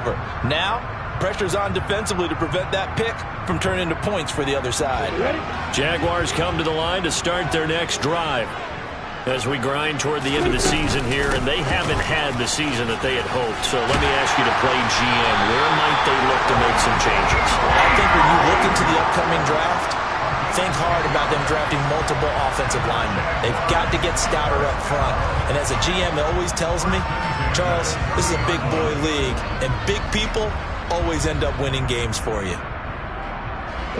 over. Now, pressure's on defensively to prevent that pick from turning into points for the other side. Jaguars come to the line to start their next drive as we grind toward the end of the season here, and they haven't had the season that they had hoped. So let me ask you to play GM. Where might they look to make some changes? I think when you look into the upcoming draft, think hard about them drafting multiple offensive linemen. They've got to get stouter up front. And as a GM, it always tells me, Charles, this is a big boy league, and big people always end up winning games for you.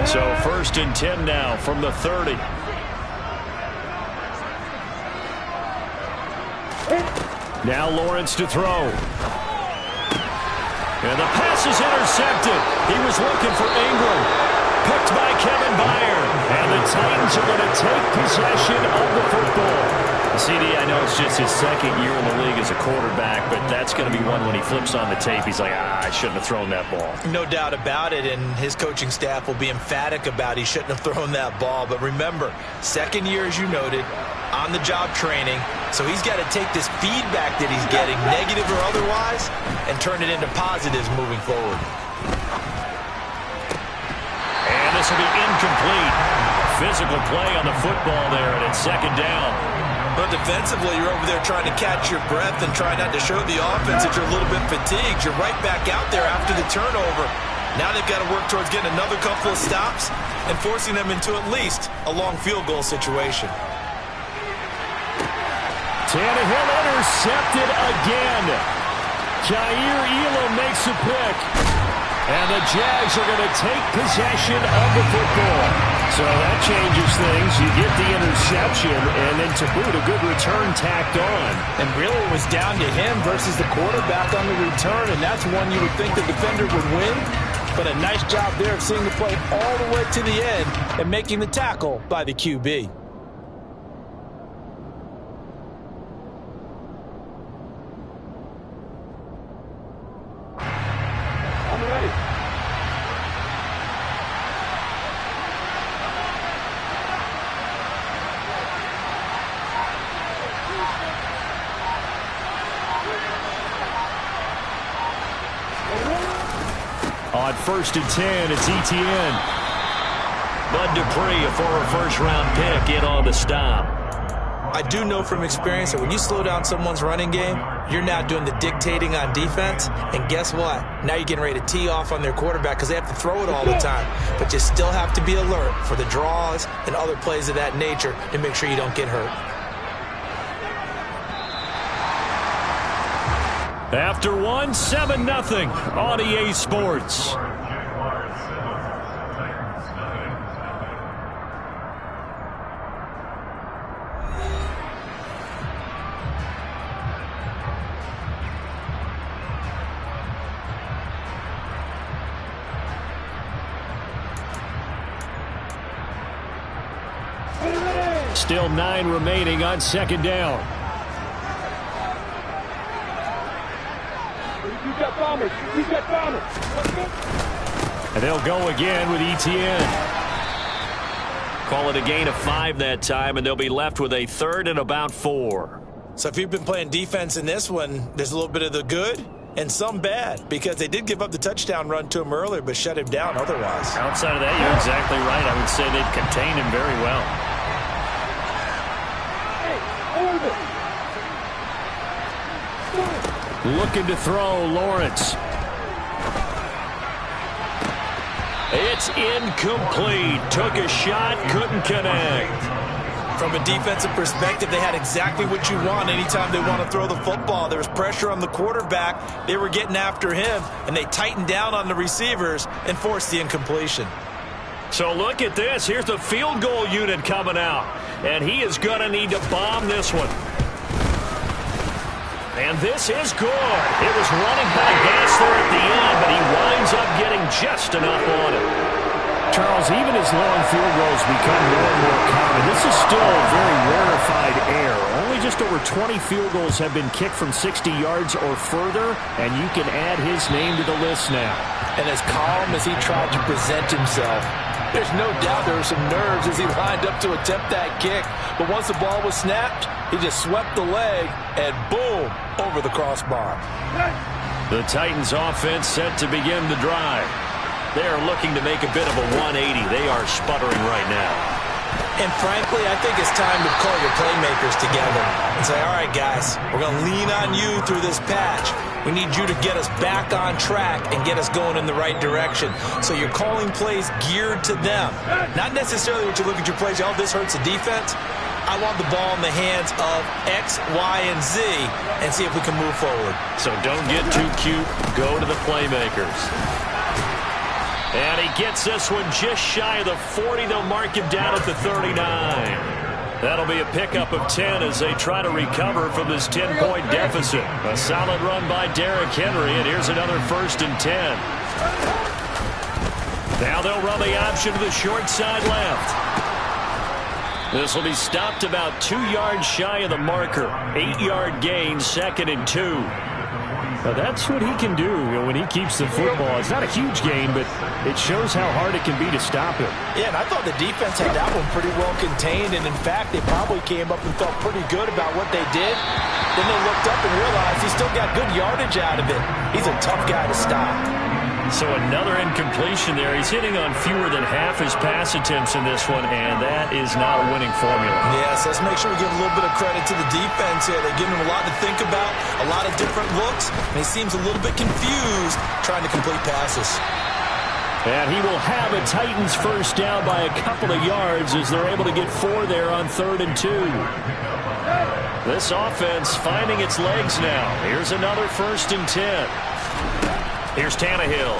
So 1st and 10 now from the 30. Now Lawrence to throw. And the pass is intercepted. He was looking for Ingram. Picked by Kevin Byard. And the Titans are going to take possession of the football. CD, I know it's just his second year in the league as a quarterback, but that's going to be one when he flips on the tape, he's like, I shouldn't have thrown that ball. No doubt about it, and his coaching staff will be emphatic about he shouldn't have thrown that ball. But remember, second year, as you noted, on-the-job training, so he's got to take this feedback that he's getting, negative or otherwise, and turn it into positives moving forward. And this will be incomplete. Physical play on the football there, and it's second down. But defensively, you're over there trying to catch your breath and try not to show the offense that you're a little bit fatigued. You're right back out there after the turnover. Now they've got to work towards getting another couple of stops and forcing them into at least a long field goal situation. Tannehill intercepted again. Jair Elam makes a pick. And the Jags are going to take possession of the football. So that changes things. You get the interception, and then to boot, a good return tacked on. And really it was down to him versus the quarterback on the return, and that's one you would think the defender would win. But a nice job there of seeing the play all the way to the end and making the tackle by the QB. On 1st and 10, it's Etienne. Bud Dupree, a former first-round pick, in on the stop. I do know from experience that when you slow down someone's running game, you're now doing the dictating on defense. And guess what? Now you're getting ready to tee off on their quarterback because they have to throw it all the time. But you still have to be alert for the draws and other plays of that nature to make sure you don't get hurt. After one, 7-0 on EA Sports. Still 9 remaining on second down. And they'll go again with Etienne. Call it a gain of 5 that time, and they'll be left with a 3rd and about 4. So if you've been playing defense in this one, there's a little bit of the good and some bad, because they did give up the touchdown run to him earlier, but shut him down otherwise. Outside of that, you're exactly right. I would say they've contained him very well. Looking to throw, Lawrence. It's incomplete. Took a shot, couldn't connect. From a defensive perspective, they had exactly what you want anytime they want to throw the football. There was pressure on the quarterback. They were getting after him, and they tightened down on the receivers and forced the incompletion. So look at this. Here's the field goal unit coming out, and he is going to need to bomb this one. And this is good. It was running by Gassler at the end, but he winds up getting just enough on it. Charles, even as long field goals become more and more common, this is still a very rarefied air. Only just over 20 field goals have been kicked from 60 yards or further, and you can add his name to the list now. And as calm as he tried to present himself, there's no doubt there were some nerves as he lined up to attempt that kick. But once the ball was snapped, he just swept the leg and boom, over the crossbar. The Titans offense set to begin the drive. They are looking to make a bit of a 180. They are sputtering right now. And frankly, I think it's time to call your playmakers together and say, all right, guys, we're going to lean on you through this patch. We need you to get us back on track and get us going in the right direction. So you're calling plays geared to them. Not necessarily what you look at your plays, oh, this hurts the defense. I want the ball in the hands of X, Y, and Z and see if we can move forward. So don't get too cute. Go to the playmakers. And he gets this one just shy of the 40. They'll mark him down at the 39. That'll be a pickup of 10 as they try to recover from this 10-point deficit. A solid run by Derrick Henry, and here's another 1st and 10. Now they'll run the option to the short side left. This will be stopped about 2 yards shy of the marker. 8-yard gain, 2nd and 2. Well, that's what he can do when he keeps the football. It's not a huge gain, but it shows how hard it can be to stop him. Yeah, and I thought the defense had that one pretty well contained, and in fact, they probably came up and felt pretty good about what they did. Then they looked up and realized he still got good yardage out of it. He's a tough guy to stop. So another incompletion there. He's hitting on fewer than half his pass attempts in this one, and that is not a winning formula. Yes, let's make sure we give a little bit of credit to the defense here. They're giving him a lot to think about, a lot of different looks, and he seems a little bit confused trying to complete passes. And he will have a Titans first down by a couple of yards as they're able to get 4 there on 3rd and 2. This offense finding its legs now. Here's another 1st and 10. Here's Tannehill.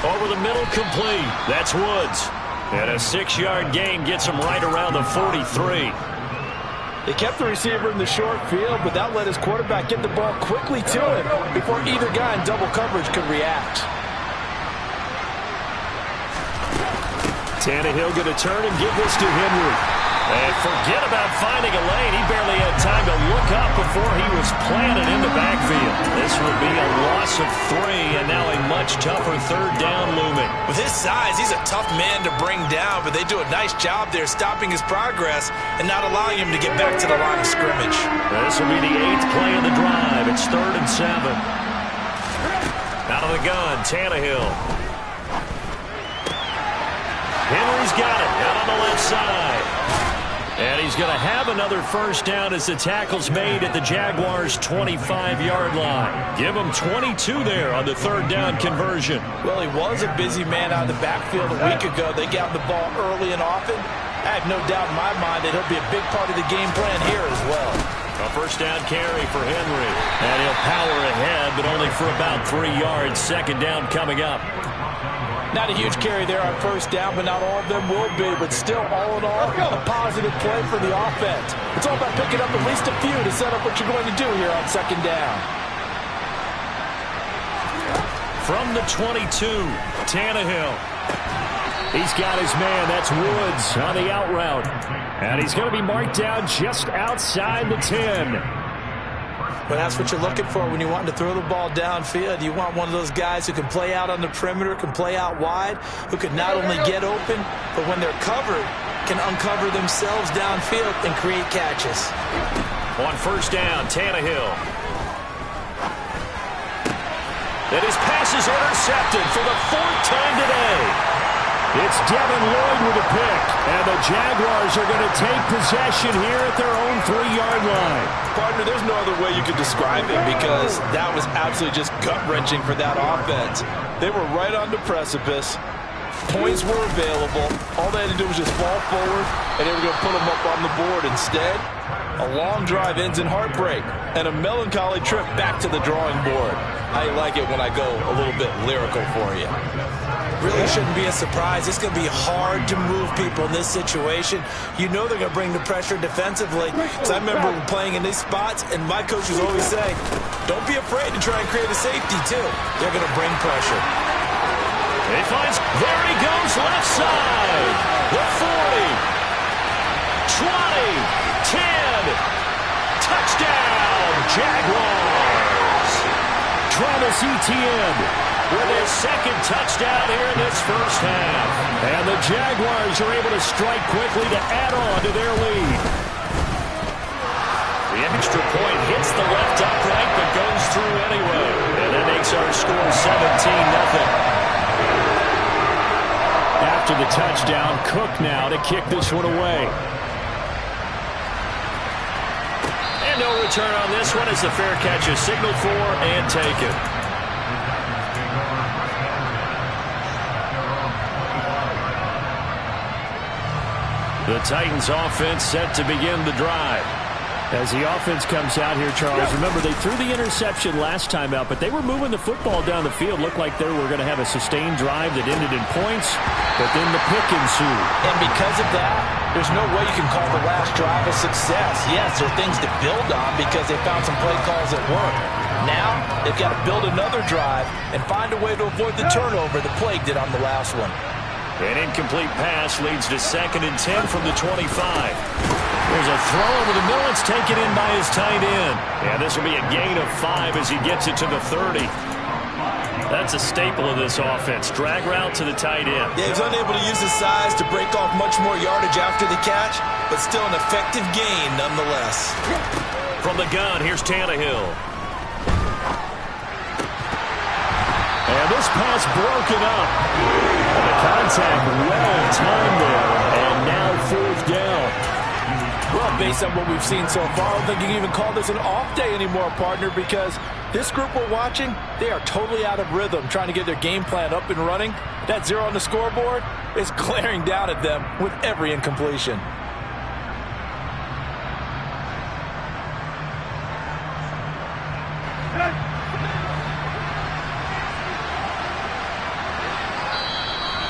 Over the middle, complete. That's Woods. And a 6-yard gain gets him right around the 43. They kept the receiver in the short field, but that let his quarterback get the ball quickly to him before either guy in double coverage could react. Tannehill going to turn and give this to Henry. And forget about finding a lane. He barely had time to look up before he was planted in the backfield. This will be a loss of 3, and now a much tougher 3rd down looming. With his size, he's a tough man to bring down, but they do a nice job there stopping his progress and not allowing him to get back to the line of scrimmage. This will be the 8th play of the drive. It's 3rd and 7. Out of the gun, Tannehill. Henry's got it out on the left side. And he's going to have another first down as the tackle's made at the Jaguars' 25-yard line. Give him 22 there on the 3rd down conversion. Well, he was a busy man out of the backfield a week ago. They got the ball early and often. I have no doubt in my mind that he'll be a big part of the game plan here as well. A first down carry for Henry. And he'll power ahead, but only for about 3 yards. 2nd down coming up. Not a huge carry there on first down, but not all of them will be. But still, all in all, a positive play for the offense. It's all about picking up at least a few to set up what you're going to do here on 2nd down. From the 22, Tannehill. He's got his man. That's Woods on the out route. And he's going to be marked down just outside the 10. But that's what you're looking for when you want to throw the ball downfield. You want one of those guys who can play out on the perimeter, can play out wide, who can not only get open, but when they're covered, can uncover themselves downfield and create catches. On first down, Tannehill. And his pass is intercepted for the 4th time today. It's Devin Lloyd with a pick, and the Jaguars are going to take possession here at their own 3-yard line. Partner, there's no other way you could describe it because that was absolutely just gut-wrenching for that offense. They were right on the precipice. Points were available. All they had to do was just fall forward, and they were going to put them up on the board. Instead, a long drive ends in heartbreak and a melancholy trip back to the drawing board. I like it when I go a little bit lyrical for you. Really shouldn't be a surprise. It's going to be hard to move people in this situation. You know they're going to bring the pressure defensively. Because I remember playing in these spots, and my coach was always saying, don't be afraid to try and create a safety, too. They're going to bring pressure. He finds, there he goes, left side. The 40, 20, 10, touchdown, Jaguars. Travis Etienne with his 2nd touchdown here in this first half. And the Jaguars are able to strike quickly to add on to their lead. The Extra point hits the left upright, but goes through anyway. And that makes our score 17-0. After the touchdown, Cook now to kick this one away. And no return on this one as the fair catch is signaled for and taken. The Titans offense set to begin the drive. As the offense comes out here, Charles, remember they threw the interception last time out, but they were moving the football down the field. Looked like they were going to have a sustained drive that ended in points, but then the pick ensued. And because of that, there's no way you can call the last drive a success. Yes, there are things to build on because they found some play calls that work. Now, they've got to build another drive and find a way to avoid the turnover the plague did on the last one. An incomplete pass leads to 2nd and 10 from the 25. There's a throw over the middle. It's taken in by his tight end. Yeah, this will be a gain of 5 as he gets it to the 30. That's a staple of this offense. Drag route to the tight end. Yeah, he's unable to use his size to break off much more yardage after the catch, but still an effective gain nonetheless. From the gun, here's Tannehill. And this pass broken up. And the contact well timed there. And now 4th down. Well, based on what we've seen so far, I don't think you can even call this an off day anymore, partner, because this group we're watching, they are totally out of rhythm, trying to get their game plan up and running. That 0 on the scoreboard is glaring down at them with every incompletion.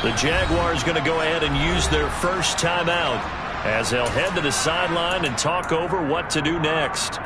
The Jaguars going to go ahead and use their first timeout as they'll head to the sideline and talk over what to do next.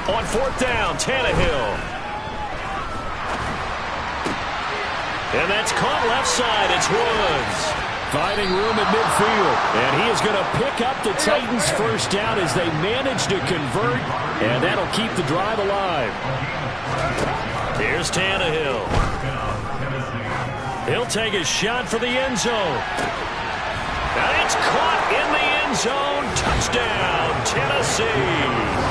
On 4th down, Tannehill. And that's caught left side. It's Woods. Finding room at midfield. And he is going to pick up the Titans' first down as they manage to convert. And that'll keep the drive alive. Here's Tannehill. He'll take a shot for the end zone. And it's caught in the end zone. Touchdown, Tennessee.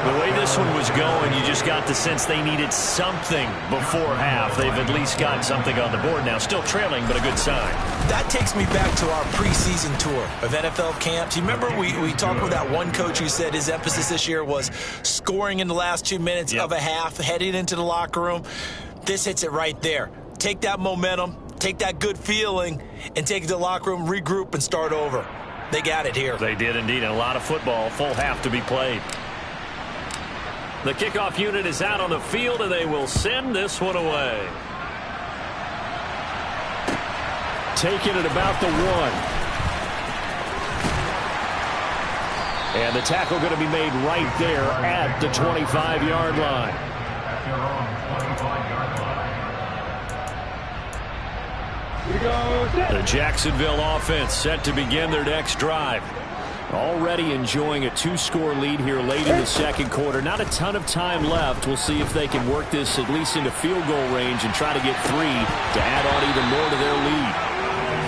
The way this one was going, you just got the sense they needed something before half. They've at least got something on the board now. Still trailing, but a good sign. That takes me back to our preseason tour of NFL camps. You remember we talked with that one coach who said his emphasis this year was scoring in the last 2 minutes of a half, heading into the locker room. This hits it right there. Take that momentum, take that good feeling, and take it to the locker room, regroup, and start over. They got it here. They did indeed, and a lot of football, full half to be played. The kickoff unit is out on the field, and they will send this one away. Taking it about the 1. And the tackle going to be made right there at the 25-yard line. The Jacksonville offense set to begin their next drive. Already enjoying a 2-score lead here late in the second quarter. Not a ton of time left. We'll see if they can work this at least into field goal range and try to get 3 to add on even more to their lead.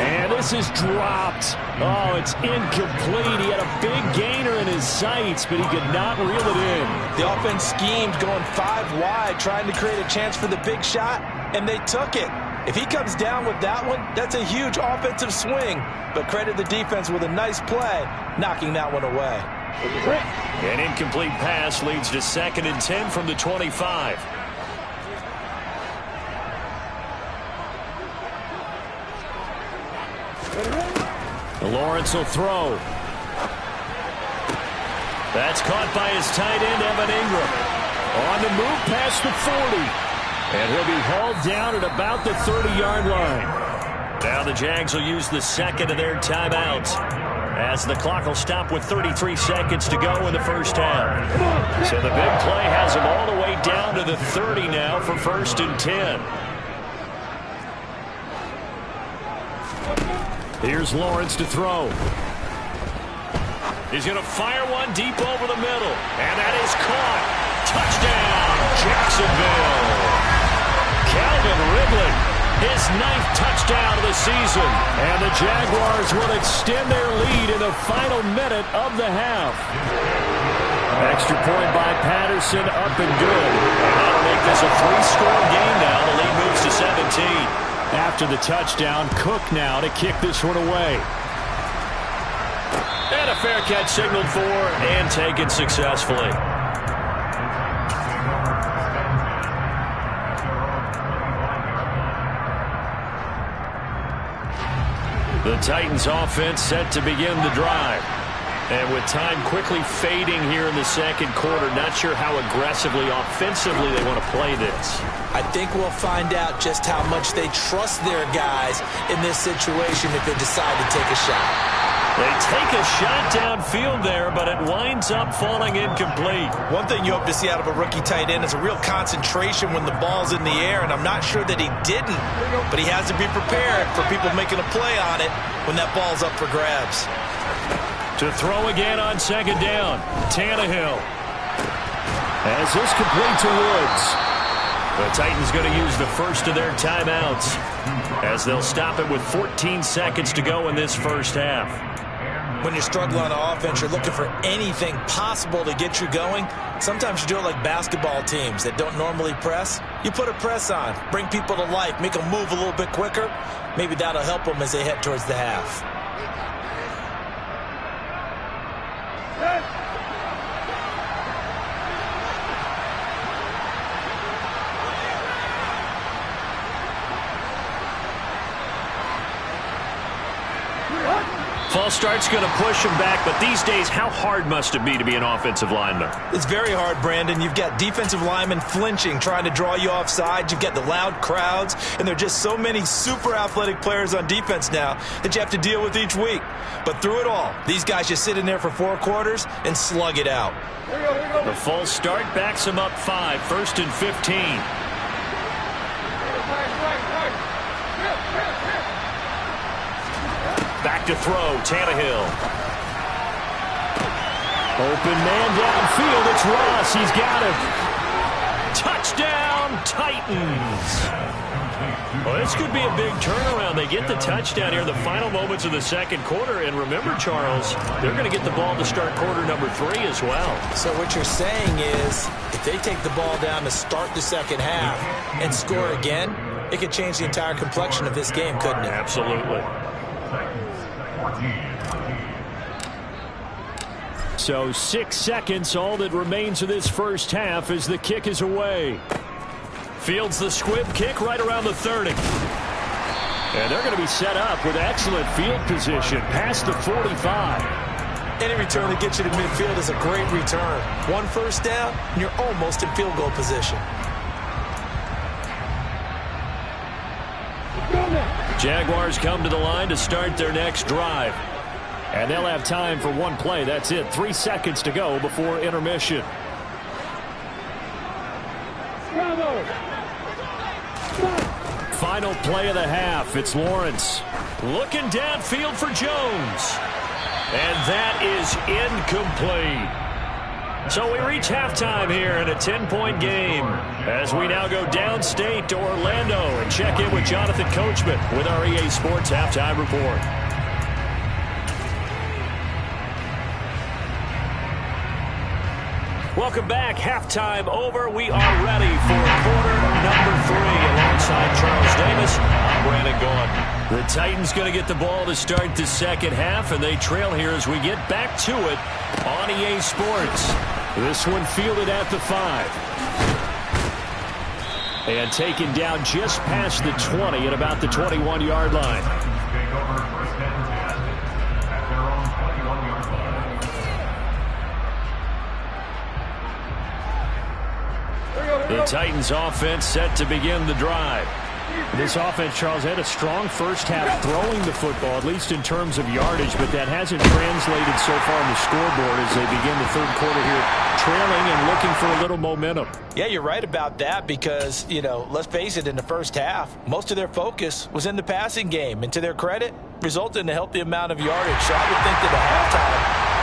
And this is dropped. Oh, it's incomplete. He had a big gainer in his sights, but he could not reel it in. The offense schemed going 5 wide, trying to create a chance for the big shot, and they took it. If he comes down with that one, that's a huge offensive swing. But credit the defense with a nice play, knocking that one away. An incomplete pass leads to 2nd and 10 from the 25. Lawrence will throw. That's caught by his tight end, Evan Ingram. On the move past the 40. And he'll be hauled down at about the 30-yard line. Now the Jags will use the 2nd of their timeouts, as the clock will stop with 33 seconds to go in the first half. So the big play has him all the way down to the 30 now for 1st and 10. Here's Lawrence to throw. He's going to fire one deep over the middle. And that is caught. Touchdown, Jacksonville. Calvin Ridley, his 9th touchdown of the season. And the Jaguars will extend their lead in the final minute of the half. Extra point by Patterson, up and good. And that'll make this a 3-score game now. The lead moves to 17. After the touchdown, Cook now to kick this one away. And a fair catch signaled for and taken successfully. The Titans offense set to begin the drive. And with time quickly fading here in the 2nd quarter, not sure how aggressively, offensively they want to play this. I think we'll find out just how much they trust their guys in this situation if they decide to take a shot. They take a shot downfield there, but it winds up falling incomplete. One thing you hope to see out of a rookie tight end is a real concentration when the ball's in the air, and I'm not sure that he didn't, but he has to be prepared for people making a play on it when that ball's up for grabs. To throw again on 2nd down, Tannehill. As this complete to Woods. The Titans going to use the 1st of their timeouts, as they'll stop it with 14 seconds to go in this first half. When you're struggling on offense, you're looking for anything possible to get you going. Sometimes you do it like basketball teams that don't normally press. You put a press on, bring people to life, make them move a little bit quicker. Maybe that'll help them as they head towards the half. False start's going to push him back, but these days, how hard must it be to be an offensive lineman? It's very hard, Brandon. You've got defensive linemen flinching, trying to draw you offside. You've got the loud crowds, and there are just so many super athletic players on defense now that you have to deal with each week. But through it all, these guys just sit in there for 4 quarters and slug it out. The false start backs him up 5, 1st and 15. Back to throw, Tannehill. Open man downfield, it's Ross, he's got him. Touchdown, Titans. Well, this could be a big turnaround. They get the touchdown here in the final moments of the 2nd quarter. And remember, Charles, they're going to get the ball to start quarter number 3 as well. So what you're saying is if they take the ball down to start the 2nd half and score again, it could change the entire complexion of this game, couldn't it? Absolutely. So 6 seconds, all that remains of this first half as the kick is away. Fields the squib kick right around the 30. And they're going to be set up with excellent field position past the 45. Any return that gets you to midfield is a great return. 1 first down, and you're almost in field goal position. Jaguars come to the line to start their next drive. And they'll have time for 1 play. That's it. 3 seconds to go before intermission. Final play of the half. It's Lawrence. Looking downfield for Jones. And that is incomplete. So we reach halftime here in a 10-point game as we now go downstate to Orlando and check in with Jonathan Coachman with our EA Sports Halftime Report. Welcome back. Halftime over. We are ready for quarter number 3 alongside Charles Davis. I'm Brandon Gaudin. The Titans going to get the ball to start the second half, and they trail here as we get back to it on EA Sports. This one fielded at the 5. And taken down just past the 20 at about the 21-yard line. The Titans offense set to begin the drive. This offense, Charles, had a strong first half throwing the football, at least in terms of yardage, but that hasn't translated so far on the scoreboard as they begin the third quarter here, trailing and looking for a little momentum. Yeah, you're right about that because, let's face it, in the first half, most of their focus was in the passing game, and to their credit, resulted in a healthy amount of yardage. So I would think that at halftime,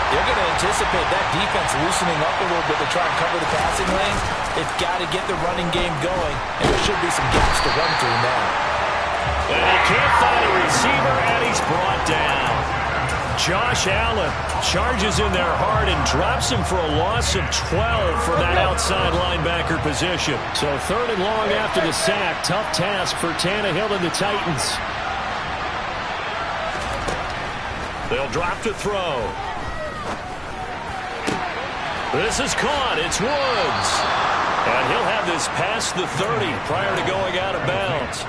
they're going to anticipate that defense loosening up a little bit to try and cover the passing lane. They've got to get the running game going, and there should be some gaps to run through now. And he can't find a receiver, and he's brought down. Josh Allen charges in there hard and drops him for a loss of 12 from that outside linebacker position. So third and long after the sack. Tough task for Tannehill and the Titans. They'll drop to throw. This is caught. It's Woods. And he'll have this past the 30 prior to going out of bounds.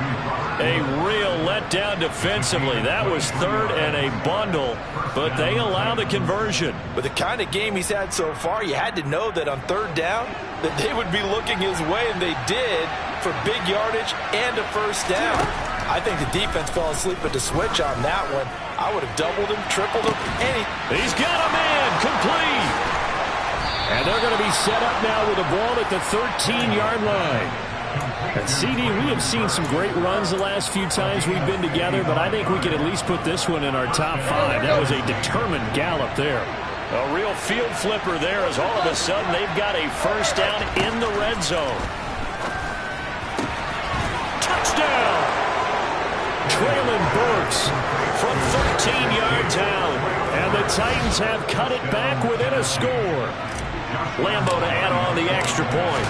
A real letdown defensively. That was third and a bundle, but they allow the conversion. With the kind of game he's had so far, you had to know that on third down that they would be looking his way, and they did for big yardage and a first down. I think the defense fell asleep at the switch on that one. I would have doubled him, tripled him, He's got a man complete. And they're going to be set up now with a ball at the 13-yard line. And CD, we have seen some great runs the last few times we've been together, but I think we can at least put this one in our top 5. That was a determined gallop there. A real field flipper there as all of a sudden they've got a first down in the red zone. Touchdown! Traylon Burks from 13 yards out. And the Titans have cut it back within a score. Lambo to add on the extra point.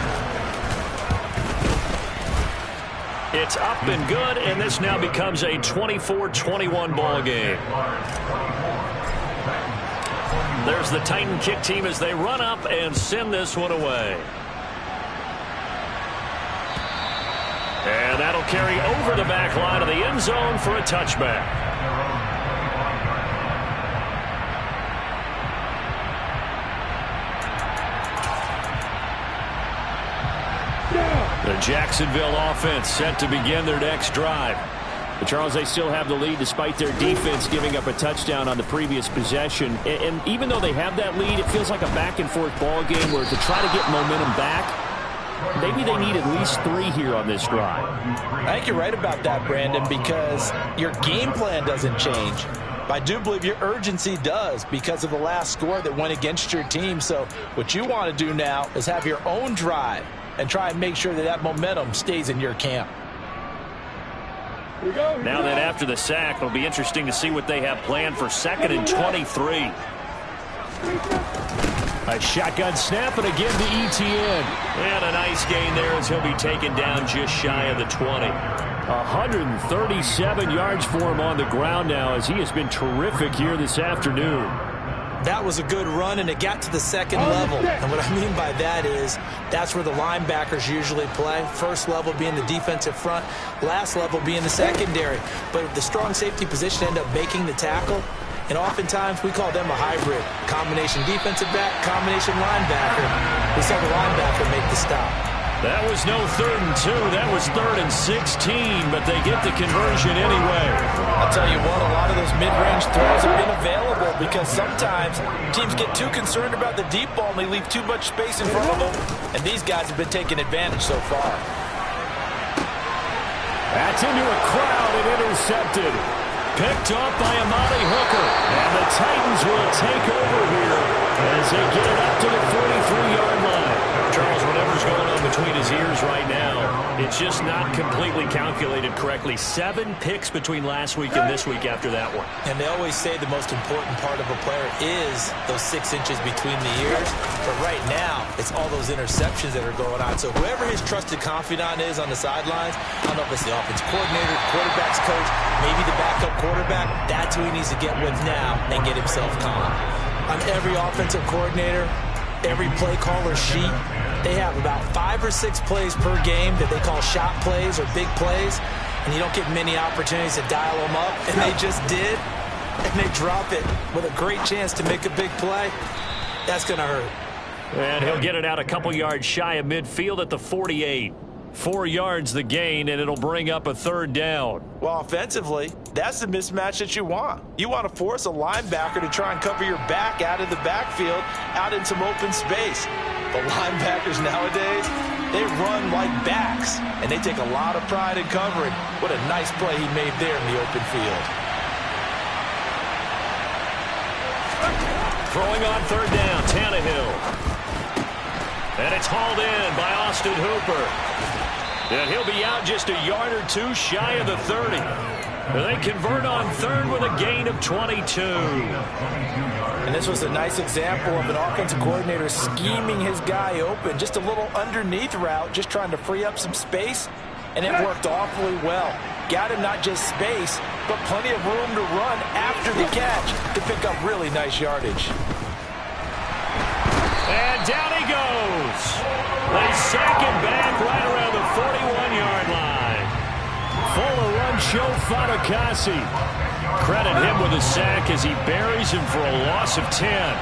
It's up and good, and this now becomes a 24-21 ball game. There's the Titan kick team as they run up and send this one away. And that'll carry over the back line of the end zone for a touchback. The Jacksonville offense set to begin their next drive. But Charles, they still have the lead despite their defense giving up a touchdown on the previous possession. And even though they have that lead, it feels like a back-and-forth ball game where to try to get momentum back, maybe they need at least 3 here on this drive. I think you're right about that, Brandon, because your game plan doesn't change. I do believe your urgency does because of the last score that went against your team. So what you want to do now is have your own drive and try and make sure that that momentum stays in your camp. Now that after the sack, it'll be interesting to see what they have planned for 2nd and 23. A shotgun snap, and again to ETN. And a nice gain there as he'll be taken down just shy of the 20. 137 yards for him on the ground now as he has been terrific here this afternoon. That was a good run, and it got to the second level. And what I mean by that is that's where the linebackers usually play. First level being the defensive front, last level being the secondary. But the strong safety position ended up making the tackle, and oftentimes we call them a hybrid. Combination defensive back, combination linebacker. We saw the linebacker make the stop. That was no 3rd and 2. That was 3rd and 16, but they get the conversion anyway. I'll tell you what, a lot of those mid-range throws have been available because sometimes teams get too concerned about the deep ball and they leave too much space in front of them, and these guys have been taking advantage so far. That's into a crowd and intercepted. Picked off by Amari Hooker, and the Titans will take over here As they get it up to the 43-yard line. Charles, whatever's going on between his ears right now, it's just not completely calculated correctly. 7 picks between last week and this week after that one. And they always say the most important part of a player is those 6 inches between the ears. But right now, it's all those interceptions that are going on. So whoever his trusted confidant is on the sidelines, I don't know if it's the offensive coordinator, quarterback's coach, maybe the backup quarterback, that's who he needs to get with now and get himself calm. On every offensive coordinator, every play caller sheet, they have about 5 or 6 plays per game that they call shot plays or big plays, and you don't get many opportunities to dial them up, and they just did, and they drop it with a great chance to make a big play. That's going to hurt. And he'll get it out a couple yards shy of midfield at the 48. 4 yards the gain, and it'll bring up a 3rd down. Well, offensively, that's the mismatch that you want. You want to force a linebacker to try and cover your back out of the backfield, out in some open space. The linebackers nowadays, they run like backs, and they take a lot of pride in covering. What a nice play he made there in the open field. Throwing on 3rd down, Tannehill. And it's hauled in by Austin Hooper. And he'll be out just a yard or 2 shy of the 30. And they convert on 3rd with a gain of 22. And this was a nice example of an offensive coordinator scheming his guy open. Just a little underneath route, just trying to free up some space. And it worked awfully well. Got him not just space, but plenty of room to run after the catch to pick up really nice yardage. And down he goes. They sack him back right around the 41-yard line. Fuller run show Fatukasi. Credit him with a sack as he buries him for a loss of 10.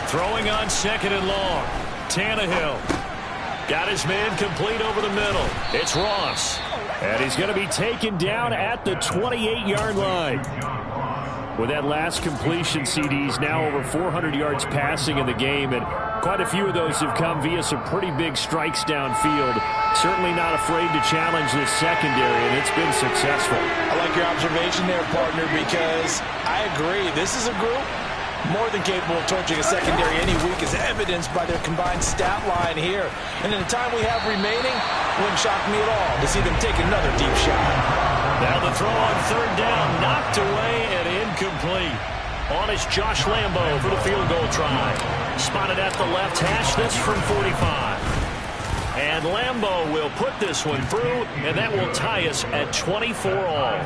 Throwing on 2nd and long. Tannehill. Got his man complete over the middle. It's Ross. And he's going to be taken down at the 28-yard line. With that last completion, CD's now over 400 yards passing in the game, and quite a few of those have come via some pretty big strikes downfield. Certainly not afraid to challenge this secondary, and it's been successful. I like your observation there, partner, because I agree. This is a group more than capable of torching a secondary any week, as evidenced by their combined stat line here. And in the time we have remaining, wouldn't shock me at all to see them take another deep shot. Now the throw on 3rd down, knocked away and incomplete. On is Josh Lambo for the field goal try. Spotted at the left hash, this from 45. And Lambo will put this one through, and that will tie us at 24 all.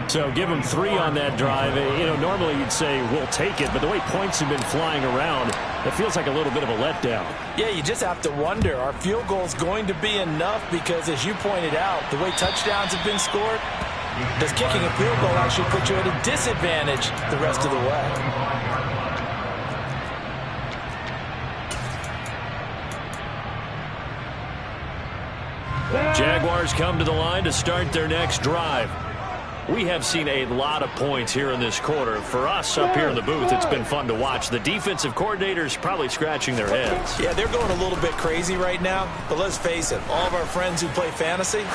So give him 3 on that drive. You know, normally you'd say we'll take it, but the way points have been flying around, it feels like a little bit of a letdown. Yeah, you just have to wonder, are field goals going to be enough? Because as you pointed out, the way touchdowns have been scored, does kicking a field goal actually put you at a disadvantage the rest of the way? Jaguars come to the line to start their next drive. We have seen a lot of points here in this quarter. For us up here in the booth, it's been fun to watch. The defensive coordinators probably scratching their heads. Yeah, they're going a little bit crazy right now. But let's face it, all of our friends who play fantasy,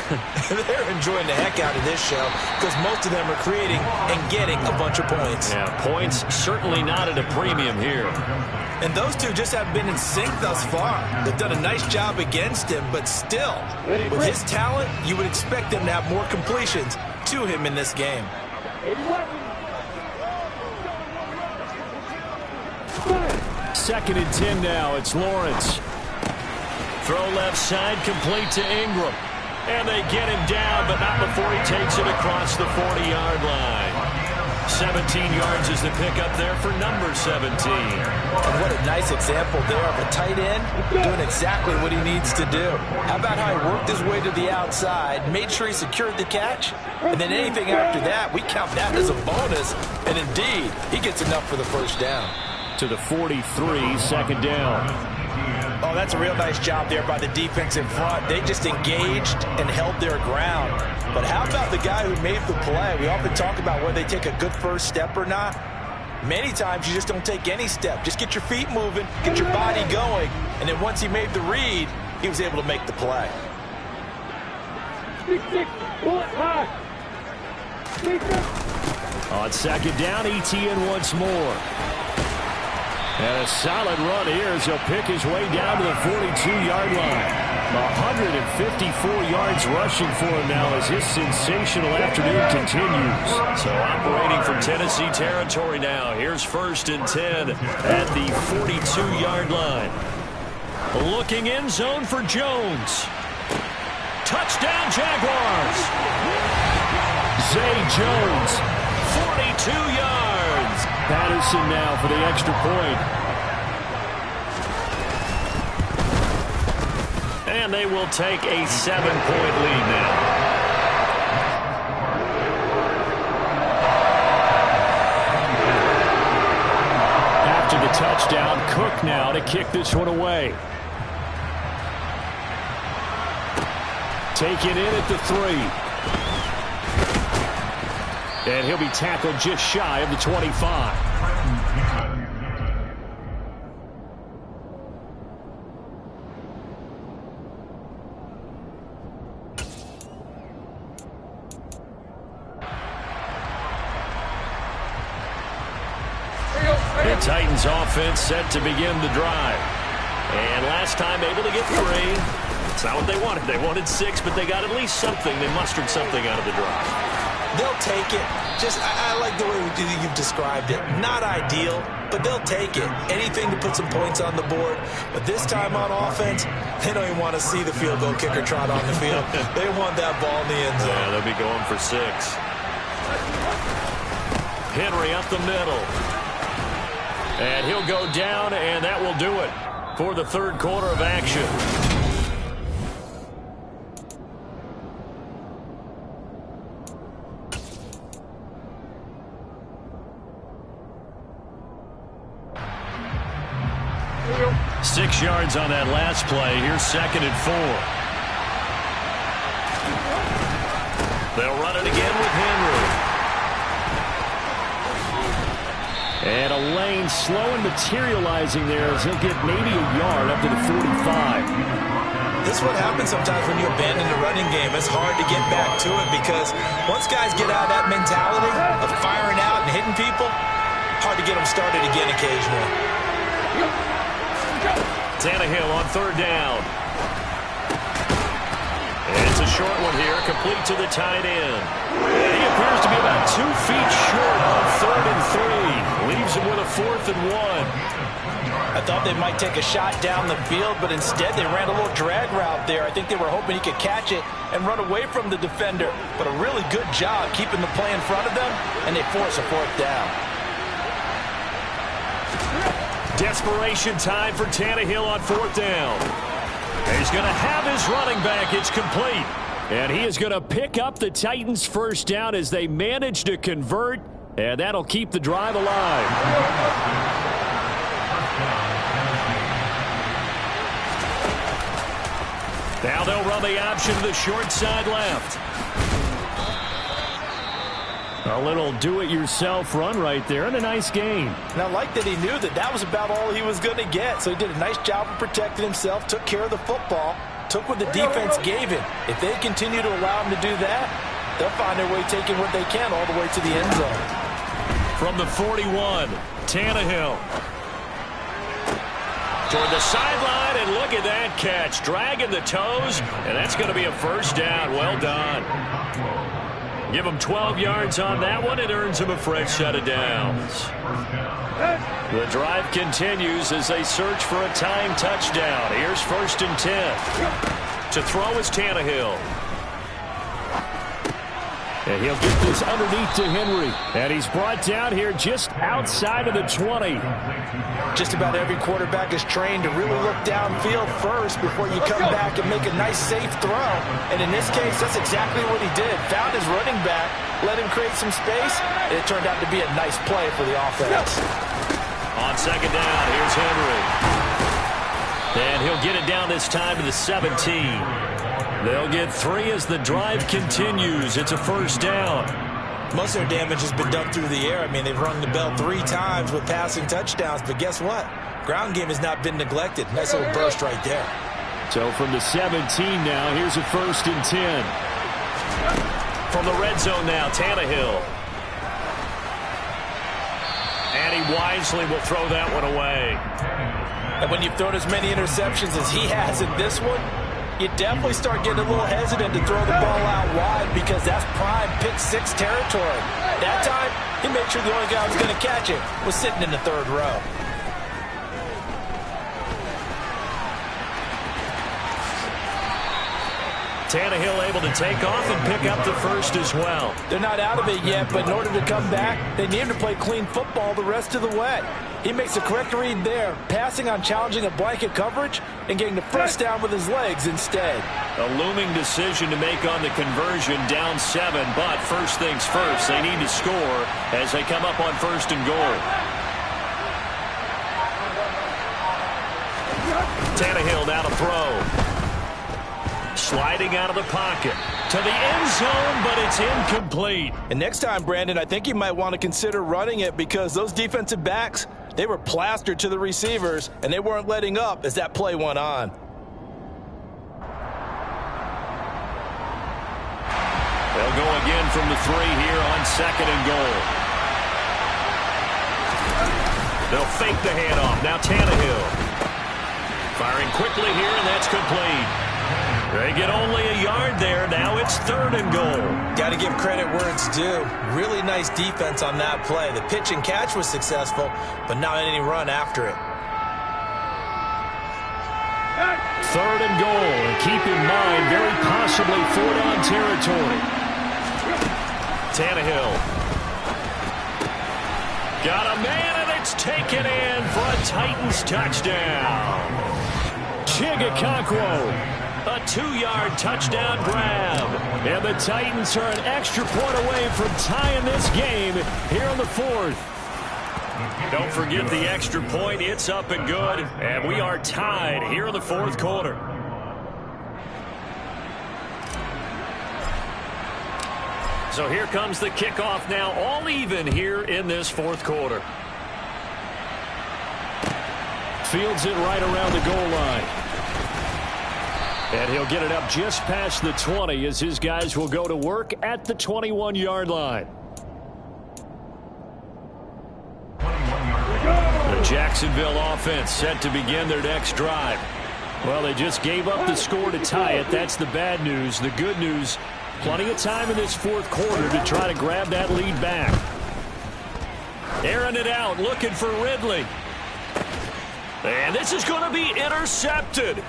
they're enjoying the heck out of this show because most of them are creating and getting a bunch of points. Yeah, points certainly not at a premium here. And those two just have been in sync thus far. They've done a nice job against him, but still, with his talent, you would expect them to have more completions to him in this game. Second and 10 now. It's Lawrence. Throw left side, complete to Ingram. And they get him down, but not before he takes it across the 40-yard line. 17 yards is the pickup there for number 17. And what a nice example there of a tight end doing exactly what he needs to do. How about how he worked his way to the outside, made sure he secured the catch, and then anything after that, we count that as a bonus. And indeed, he gets enough for the first down. To the 43, second down. Oh, that's a real nice job there by the defense in front. They just engaged and held their ground. But how about the guy who made the play? We often talk about whether they take a good first step or not. Many times you just don't take any step. Just get your feet moving, get your body going, and then once he made the read, he was able to make the play. On second down, ETN once more. And a solid run here as he'll pick his way down to the 42-yard line. 154 yards rushing for him now as his sensational afternoon continues. So operating from Tennessee territory now. Here's 1st and 10 at the 42-yard line. Looking end zone for Jones. Touchdown Jaguars. Zay Jones. 42 yards. Patterson now for the extra point. And they will take a 7-point lead now. After the touchdown, Cook now to kick this one away. Taken in at the 3. And he'll be tackled just shy of the 25. The Titans offense set to begin the drive. And last time able to get 3. It's not what they wanted. They wanted 6, but they got at least something. They mustered something out of the drive. They'll take it. I like the way you've described it. Not ideal, but they'll take it. Anything to put some points on the board. But this time on offense, they don't even want to see the field goal kicker trot on the field. They want that ball in the end zone. Yeah, they'll be going for 6. Henry up the middle. And he'll go down, and that will do it for the 3rd quarter of action. Six yards on that last play. Here's 2nd and 4. They'll run it again with Henry. And a lane slow and materializing there as he'll get maybe a yard up to the 45. This is what happens sometimes when you abandon the running game. It's hard to get back to it because once guys get out of that mentality of firing out and hitting people, hard to get them started again occasionally. Tannehill on 3rd down. And it's a short one here, complete to the tight end. And he appears to be about 2 feet short on 3rd and 3. Leaves him with a 4th and 1. I thought they might take a shot down the field, but instead they ran a little drag route there. I think they were hoping he could catch it and run away from the defender. But a really good job keeping the play in front of them, and they force a 4th down. Desperation time for Tannehill on 4th down. He's going to have his running back. It's complete. And he is going to pick up the Titans' 1st down as they manage to convert, and that'll keep the drive alive. Now they'll run the option to the short side left. A little do-it-yourself run right there, and a nice game. And I like that he knew that that was about all he was going to get. So he did a nice job of protecting himself, took care of the football, took what the defense gave him. If they continue to allow him to do that, they'll find their way taking what they can all the way to the end zone. From the 41, Tannehill. Toward the sideline, and look at that catch. Dragging the toes, and that's going to be a 1st down. Well done. Give him 12 yards on that one. It earns him a fresh set of downs. The drive continues as they search for a tying touchdown. Here's 1st and 10. To throw is Tannehill. And he'll get this underneath to Henry. And he's brought down here just outside of the 20. Just about every quarterback is trained to really look downfield first before you come back and make a nice, safe throw. And in this case, that's exactly what he did. Found his running back, let him create some space, and it turned out to be a nice play for the offense. On 2nd down, here's Henry. And he'll get it down this time to the 17. They'll get 3 as the drive continues. It's a 1st down. Most of their damage has been done through the air. I mean, they've rung the bell 3 times with passing touchdowns. But guess what? Ground game has not been neglected. Nice little burst right there. So from the 17 now, here's a 1st and 10. From the red zone now, Tannehill. And he wisely will throw that one away. And when you've thrown as many interceptions as he has in this one, you definitely start getting a little hesitant to throw the ball out wide because that's prime pick six territory. That time, he made sure the only guy who was going to catch it was sitting in the third row. Tannehill able to take off and pick up the first as well. They're not out of it yet, but in order to come back, they need to play clean football the rest of the way. He makes a correct read there, passing on challenging a blanket coverage and getting the first down with his legs instead. A looming decision to make on the conversion, down 7, but first things first, they need to score as they come up on 1st and goal. Tannehill now to throw. Sliding out of the pocket to the end zone, but it's incomplete. And next time, Brandon, I think you might want to consider running it because those defensive backs, they were plastered to the receivers, and they weren't letting up as that play went on. They'll go again from the 3 here on 2nd and goal. They'll fake the handoff. Now Tannehill. Firing quickly here, and that's complete. They get only a yard there. Now it's 3rd and goal. Got to give credit where it's due. Really nice defense on that play. The pitch and catch was successful, but not any run after it. 3rd and goal. And keep in mind, very possibly 4th down territory. Tannehill. Got a man, and it's taken in for a Titans touchdown. Chigakonkwo. A 2-yard touchdown grab. And the Titans are an extra point away from tying this game here in the 4th. Don't forget the extra point. It's up and good. And we are tied here in the 4th quarter. So here comes the kickoff now, all even here in this 4th quarter. Fields it right around the goal line. And he'll get it up just past the 20 as his guys will go to work at the 21-yard line. The Jacksonville offense set to begin their next drive. Well, they just gave up the score to tie it. That's the bad news. The good news, plenty of time in this 4th quarter to try to grab that lead back. Airing it out, looking for Ridley. And this is going to be intercepted.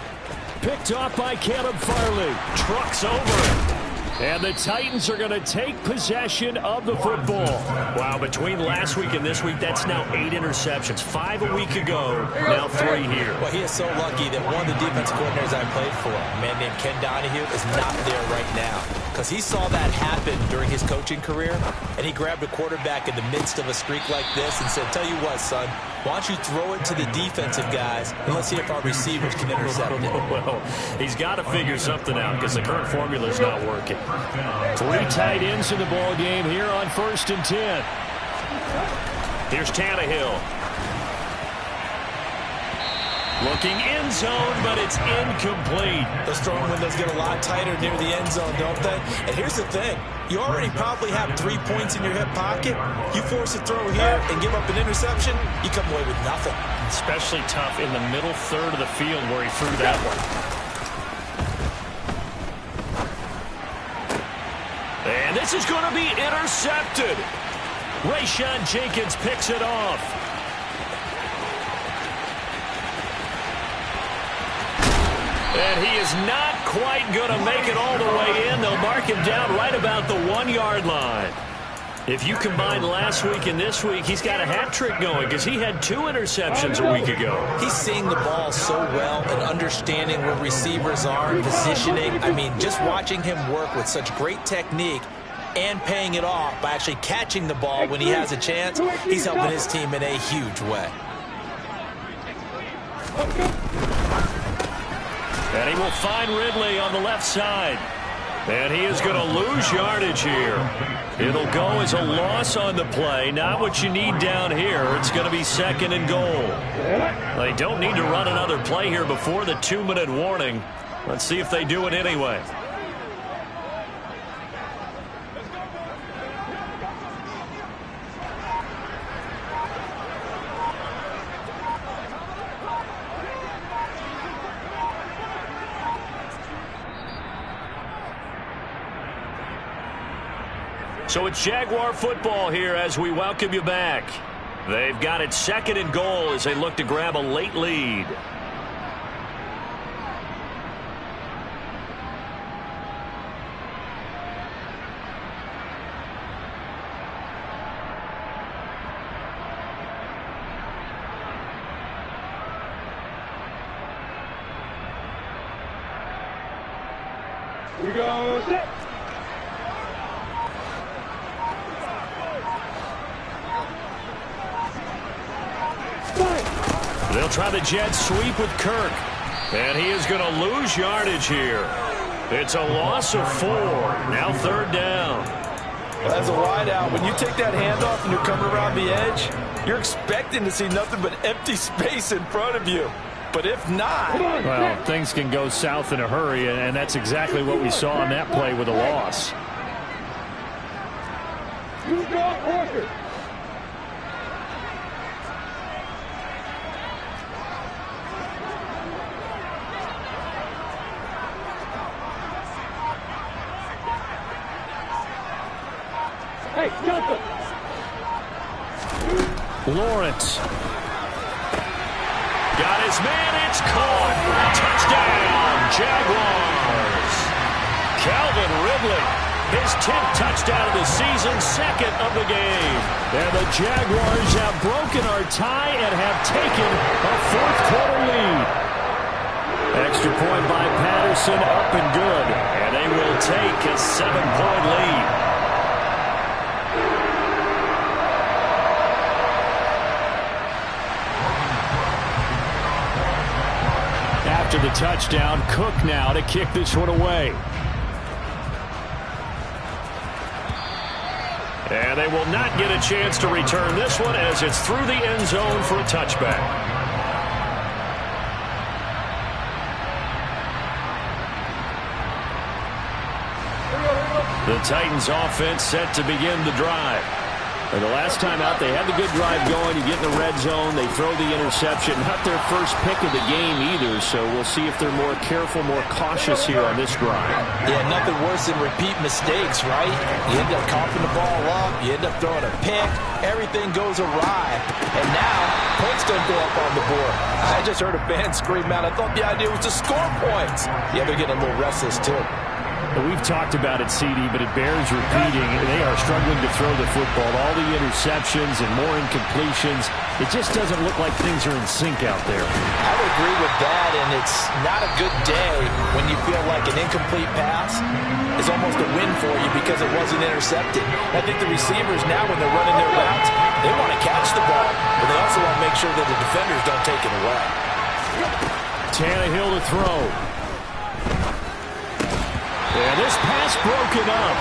Picked off by Caleb Farley. Trucks over it. And the Titans are going to take possession of the football. Wow, between last week and this week, that's now 8 interceptions. 5 a week ago, now 3 here. Well, he is so lucky that one of the defensive coordinators I played for, a man named Ken Donahue, is not there right now. Because he saw that happen during his coaching career, and he grabbed a quarterback in the midst of a streak like this and said, tell you what, son, why don't you throw it to the defensive guys, and let's see if our receivers can intercept it. Well, he's got to figure something out because the current formula is not working. 3 tight ends in the ball game here on 1st and 10. Here's Tannehill. Looking end zone, but it's incomplete. Those throwing windows get a lot tighter near the end zone, don't they? And here's the thing. You already probably have 3 points in your hip pocket. You force a throw here and give up an interception, you come away with nothing. Especially tough in the middle third of the field where he threw that one. And this is going to be intercepted. Rayshon Jenkins picks it off. And he is not quite going to make it all the way in. They'll mark him down right about the 1-yard line. If you combine last week and this week, he's got a hat trick going because he had 2 interceptions a week ago. He's seeing the ball so well and understanding where receivers are and positioning. I mean, just watching him work with such great technique and paying it off by actually catching the ball when he has a chance, he's helping his team in a huge way. And he will find Ridley on the left side. And he is going to lose yardage here. It'll go as a loss on the play. Not what you need down here. It's going to be 2nd and goal. They don't need to run another play here before the 2-minute warning. Let's see if they do it anyway. So it's Jaguar football here as we welcome you back. They've got it 2nd and goal as they look to grab a late lead. We go set. They'll try the jet sweep with Kirk. And he is going to lose yardage here. It's a loss of 4. Now 3rd down. Well, as a wideout, when you take that handoff and you're coming around the edge, you're expecting to see nothing but empty space in front of you. But if not... Well, things can go south in a hurry, and that's exactly what we saw on that play with a loss. You go, Parker. Hey, Johnson. Lawrence. Got his man, it's caught. Touchdown, Jaguars. Calvin Ridley, his 10th touchdown of the season, 2nd of the game. And the Jaguars have broken our tie and have taken a 4th quarter lead. Extra point by Patterson, up and good. And they will take a 7-point lead. After the touchdown, Cook now to kick this one away. And they will not get a chance to return this one as it's through the end zone for a touchback. The Titans offense set to begin the drive. And the last time out, they had the good drive going. You get in the red zone, they throw the interception. Not their first pick of the game either, so we'll see if they're more careful, more cautious here on this drive. Yeah, nothing worse than repeat mistakes, right? You end up coughing the ball up, you end up throwing a pick, everything goes awry. And now, points don't go up on the board. I just heard a fan scream out, I thought the idea was to score points. Yeah, they're getting a little restless too. We've talked about it, CD, but it bears repeating. They are struggling to throw the football. All the interceptions and more incompletions. It just doesn't look like things are in sync out there. I would agree with that, and it's not a good day when you feel like an incomplete pass is almost a win for you because it wasn't intercepted. I think the receivers now, when they're running their routes, they want to catch the ball, but they also want to make sure that the defenders don't take it away. Tannehill to throw. And this pass broken up.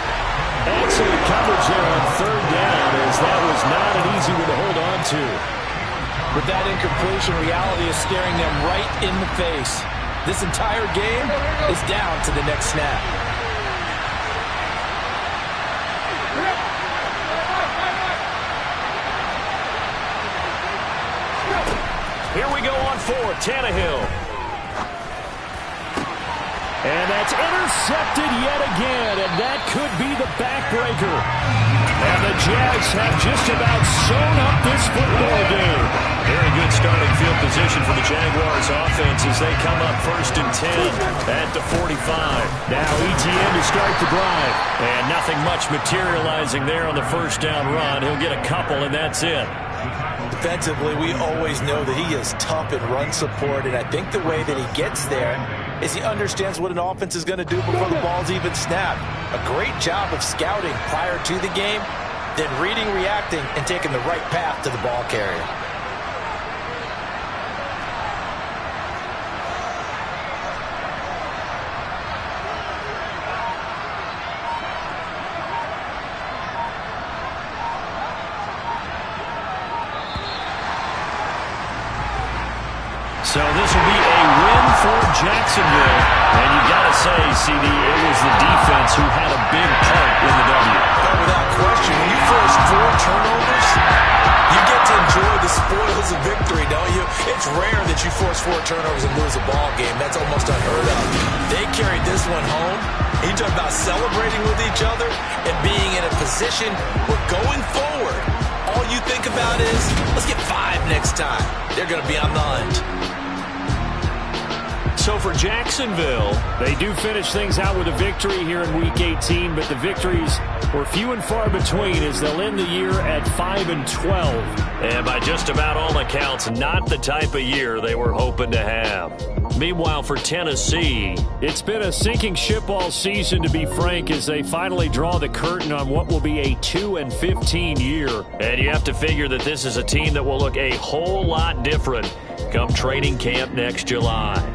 Excellent coverage there on 3rd down, as that was not an easy one to hold on to. With that incompletion, reality is staring them right in the face. This entire game is down to the next snap. Here we go on 4th, Tannehill. And that's intercepted yet again, and that could be the backbreaker. And the Jags have just about sewn up this football game. Very good starting field position for the Jaguars offense as they come up 1st and 10 at the 45. Now ETN to start the drive. And nothing much materializing there on the 1st down run. He'll get a couple, and that's it. Defensively, we always know that he is tough in run support, and I think the way that he gets there is he understands what an offense is going to do before the ball's even snapped. A great job of scouting prior to the game, then reading, reacting, and taking the right path to the ball carrier. So this will be a win for Jacksonville. And you got to say, CD, it was the defense who had a big part in the W. Without question, when you force 4 turnovers, you get to enjoy the spoils of victory, don't you? It's rare that you force 4 turnovers and lose a ball game. That's almost unheard of. They carried this one home. You talk about celebrating with each other and being in a position where going forward, all you think about is, let's get 5 next time. They're going to be on the hunt. So for Jacksonville, they do finish things out with a victory here in Week 18, but the victories were few and far between as they'll end the year at 5-12. And by just about all accounts, not the type of year they were hoping to have. Meanwhile, for Tennessee, it's been a sinking ship all season, to be frank, as they finally draw the curtain on what will be a 2-15 year. And you have to figure that this is a team that will look a whole lot different come training camp next July.